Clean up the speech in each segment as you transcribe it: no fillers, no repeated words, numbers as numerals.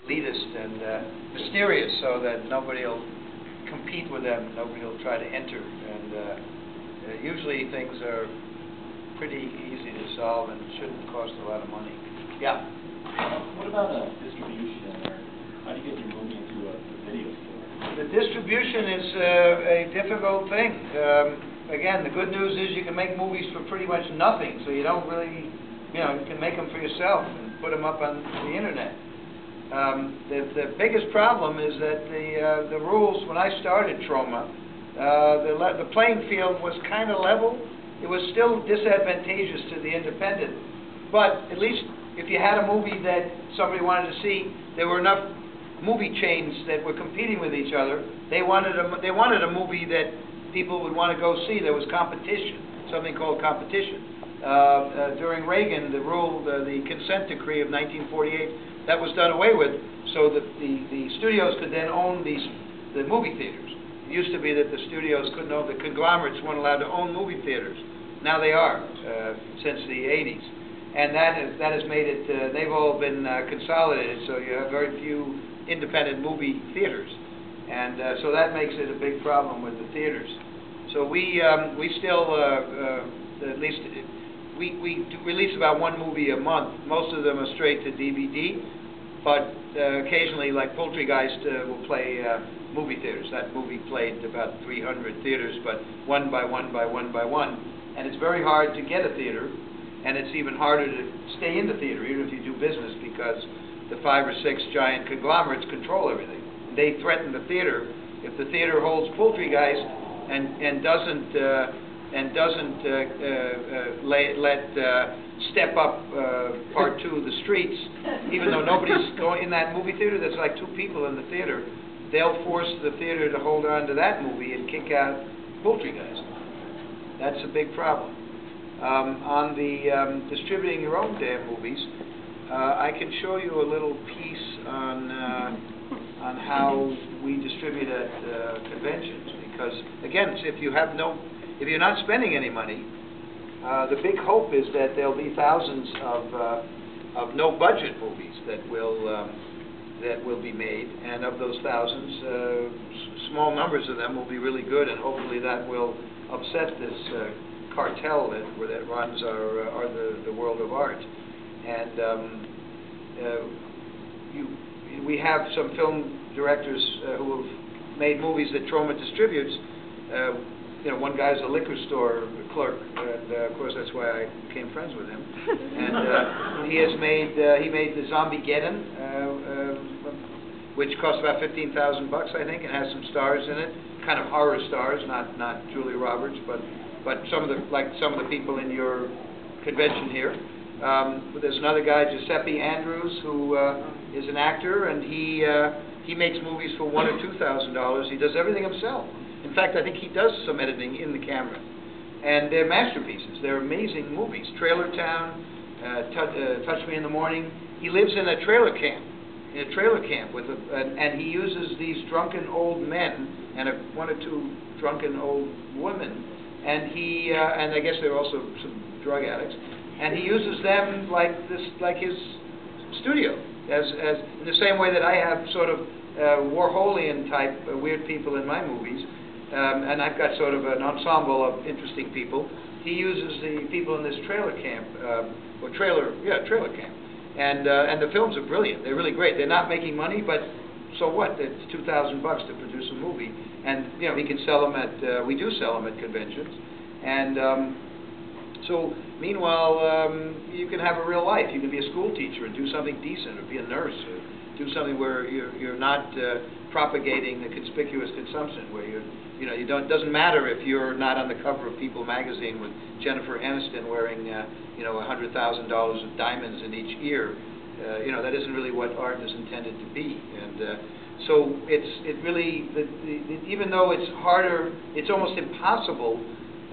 elitist and mysterious, so that nobody will compete with them, nobody will try to enter, and usually things are pretty easy to solve and shouldn't cost a lot of money. Yeah? What about distribution, or how do you get your movie into a video store? The distribution is a difficult thing. Again, the good news is you can make movies for pretty much nothing, so you don't really, you can make them for yourself and put them up on the internet. The biggest problem is that the rules, when I started Troma, the playing field was kind of level. It was still disadvantageous to the independent, but at least if you had a movie that somebody wanted to see, there were enough movie chains that were competing with each other. They wanted a movie that people would want to go see. There was competition, something called competition. During Reagan, the consent decree of 1948, that was done away with, so that the studios could then own the movie theaters. It used to be that the studios couldn't own, the conglomerates weren't allowed to own movie theaters. Now they are, since the 80s. And that has made it, they've all been consolidated, so you have very few independent movie theaters. And so that makes it a big problem with the theaters. So we still, at least, we release about one movie a month. Most of them are straight to DVD, but occasionally, like Poultrygeist will play movie theaters. That movie played about 300 theaters, but one by one by one by one. And it's very hard to get a theater, and it's even harder to stay in the theater, even if you do business, because the 5 or 6 giant conglomerates control everything. They threaten the theater. If the theater holds Poultrygeist and doesn't let Step Up Part 2 of the Streets, even though nobody's going in that movie theater, there's like 2 people in the theater, they'll force the theater to hold on to that movie and kick out Poultrygeist. That's a big problem. On the distributing your own damn movies, I can show you a little piece on how we distribute at conventions. Because again, if you're not spending any money, the big hope is that there'll be thousands of no-budget movies that will be made, and of those thousands, small numbers of them will be really good, and hopefully that will upset this cartel that runs the world of art. And we have some film directors who have made movies that Troma distributes. One guy's a liquor store clerk, and of course that's why I became friends with him. And he made the Zombiegeddon, which cost about $15,000, I think, and has some stars in it, kind of horror stars, not Julia Roberts, but some of the people in your convention here. There's another guy, Giuseppe Andrews, who is an actor, and he makes movies for $1,000 or $2,000. He does everything himself. In fact, I think he does some editing in the camera. And they're masterpieces. They're amazing movies. Trailer Town, Touch Me in the Morning. He lives in a trailer camp. And he uses these drunken old men and 1 or 2 drunken old women. And I guess there are also some drug addicts. And he uses them like his studio, as in the same way that I have sort of Warholian type weird people in my movies, and I've got sort of an ensemble of interesting people. He uses the people in this trailer camp, trailer camp, and the films are brilliant. They're really great. They're not making money, but so what? It's $2,000 to produce a movie, and he can sell them at. We do sell them at conventions, and. So, meanwhile, you can have a real life. You can be a school teacher and do something decent, or be a nurse, or do something where you're not propagating the conspicuous consumption, where it doesn't matter if you're not on the cover of People magazine with Jennifer Aniston wearing $100,000 of diamonds in each ear. That isn't really what art is intended to be. And so it really, even though it's harder, it's almost impossible.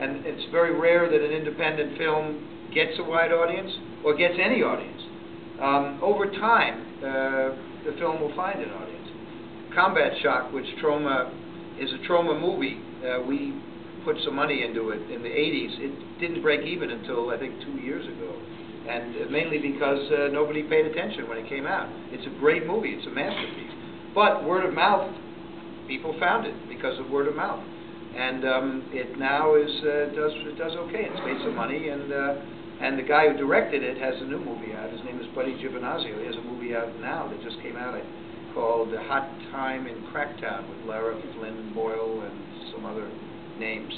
And it's very rare that an independent film gets a wide audience or gets any audience. Over time, the film will find an audience. Combat Shock, which is a Troma movie, we put some money into it in the 80s. It didn't break even until, I think, 2 years ago. and mainly because nobody paid attention when it came out. It's a great movie. It's a masterpiece. But word of mouth, people found it because of word of mouth, and it now does okay. It's made some money, and the guy who directed it has a new movie out. His name is Buddy Giovanazzo. He has a movie out now that just came out called Hot Time in Cracktown with Lara Flynn Boyle and some other names.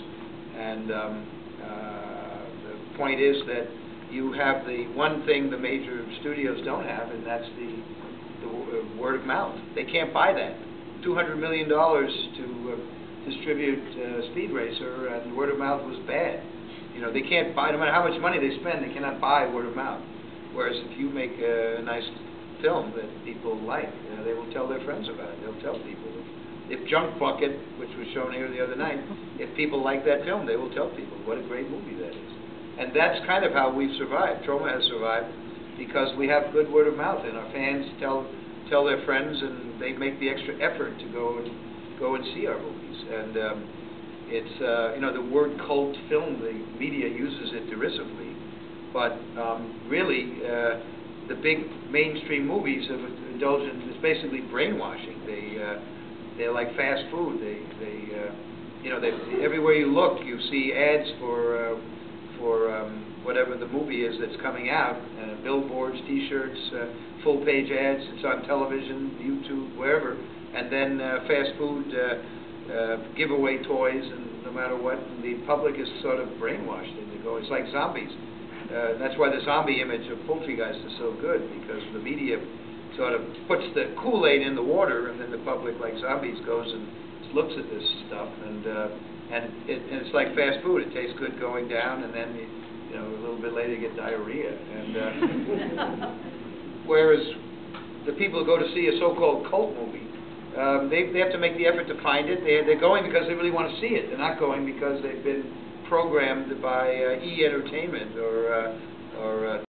And the point is that you have the one thing the major studios don't have, and that's the word of mouth. They can't buy that. $200 million to distribute Speed Racer, and word of mouth was bad. You know, they can't buy, no matter how much money they spend, they cannot buy word of mouth. Whereas if you make a nice film that people like, they will tell their friends about it. They'll tell people. If Junk Bucket, which was shown here the other night, if people like that film, they will tell people what a great movie that is. And that's kind of how we've survived. Troma has survived because we have good word of mouth, and our fans tell their friends, and they make the extra effort to go and see our movies. And it's you know, the word cult film, the media uses it derisively, but really the big mainstream movies have indulged in, it's basically brainwashing. They're like fast food. You know, everywhere you look, you see ads for whatever the movie is that's coming out, billboards, T-shirts, full-page ads. It's on television, YouTube, wherever, and then fast food giveaway toys, and no matter what, and the public is sort of brainwashed into going. It's like zombies. That's why the zombie image of Poultrygeist is so good, because the media sort of puts the Kool-Aid in the water, and then the public, like zombies, goes and looks at this stuff, and it's like fast food. It tastes good going down, and then you know, a little bit later you get diarrhea. And whereas the people who go to see a so-called cult movie, they have to make the effort to find it. They're going because they really want to see it. They're not going because they've been programmed by E! Entertainment or